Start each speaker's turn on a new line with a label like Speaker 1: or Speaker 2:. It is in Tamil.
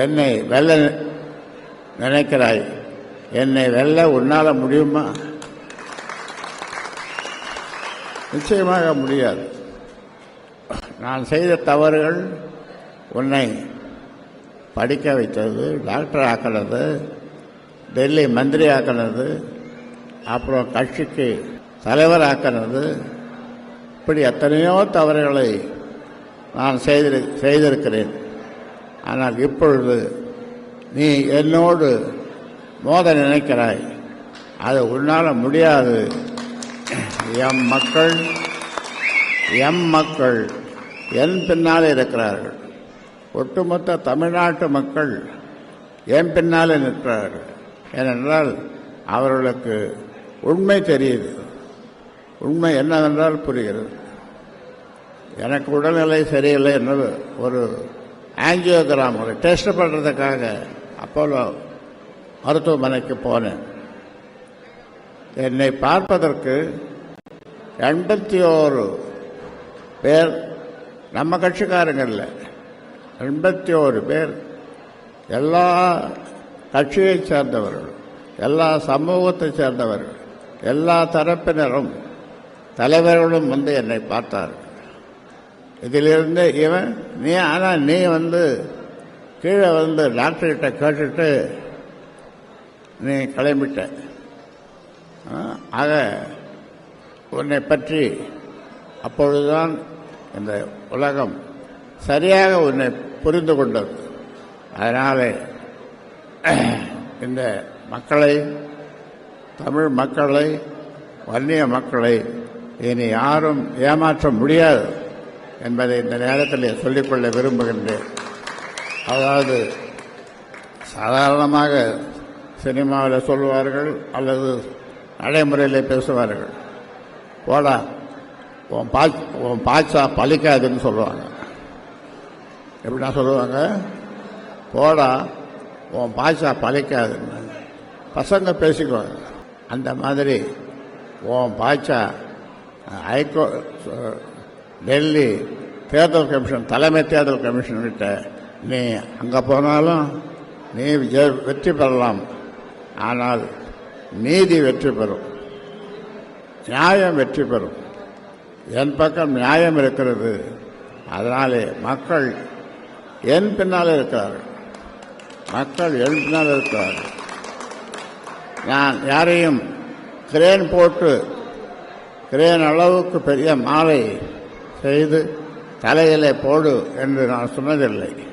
Speaker 1: என்னை வெல்ல நினைக்கிறாய். என்னை வெல்ல உன்னால் முடியுமா? நிச்சயமாக முடியாது. நான் செய்த தவறுகள் உன்னை படிக்க வைத்தது, டாக்டர் ஆக்கினது, டெல்லி மந்திரி ஆக்கினது, அப்புறம் கட்சிக்கு தலைவர் ஆக்கினது, இப்படி எத்தனையோ தவறுகளை நான் செய்திருக்கிறேன். ஆனால் இப்பொழுது நீ என்னோடு மோத நினைக்கிறாய். அது உன்னால் முடியாது. எம் மக்கள் என் பின்னாலே இருக்கிறார்கள். ஒட்டுமொத்த தமிழ்நாட்டு மக்கள் என் பின்னாலே நிற்கிறார்கள். ஏனென்றால் அவர்களுக்கு உண்மை தெரியுது. உண்மை என்னவென்றால் புரிகிறது. எனக்கு உடல்நிலை சரியில்லை என்று ஒரு ஆஞ்சியோகிராம் ஒரு டெஸ்ட் பண்ணுறதுக்காக அப்போலோ மருத்துவமனைக்கு போனேன். என்னை பார்ப்பதற்கு 81 பேர் நம்ம கட்சிக்காரங்க இல்லை, 81 பேர் எல்லா கட்சியைச் சேர்ந்தவர்கள், எல்லா சமூகத்தைச் சேர்ந்தவர்கள், எல்லா தரப்பினரும் தலைவர்களும் வந்து என்னை பார்த்தார்கள். இதிலிருந்து இவன் நீ வந்து கீழே வந்து டாக்டர்கிட்ட கேட்டுட்டு நீ கிளம்பிட்ட. ஆக உன்னை பற்றி அப்பொழுதுதான் இந்த உலகம் சரியாக உன்னை புரிந்து கொண்டது. அதனால இந்த மக்களை, தமிழ் மக்களை, வன்னிய மக்களை இனி யாரும் ஏமாற்ற முடியாது என்பதை இந்த நேரத்தில் சொல்லிக்கொள்ள விரும்புகின்றேன். அதாவது சாதாரணமாக சினிமாவில் சொல்லுவார்கள் அல்லது நடைமுறையில் பேசுவார்கள், போடா உன் பாச்சா பலிக்காதுன்னு சொல்லுவாங்க. எப்படின்னா சொல்லுவாங்க, போடா உன் பாச்சா பலிக்காதுன்னு பசங்க பேசிக்குவாங்க. அந்த மாதிரி உன் பாச்சா டெல்லி தேர்தல் கமிஷன், தலைமை தேர்தல் கமிஷன் கிட்ட நீ அங்கே போனாலும் நீ வெற்றி பெறலாம். ஆனால் நீதி வெற்றி பெறும், நியாயம் வெற்றி பெறும். என் பக்கம் நியாயம் இருக்கிறது. அதனாலே மக்கள் என் பின்னால் இருக்கிறார்கள். நான் யாரையும் கிரேன் அளவுக்கு பெரிய மாலை செய்து தலையிலே போடு என்று நான் சொன்னதில்லை.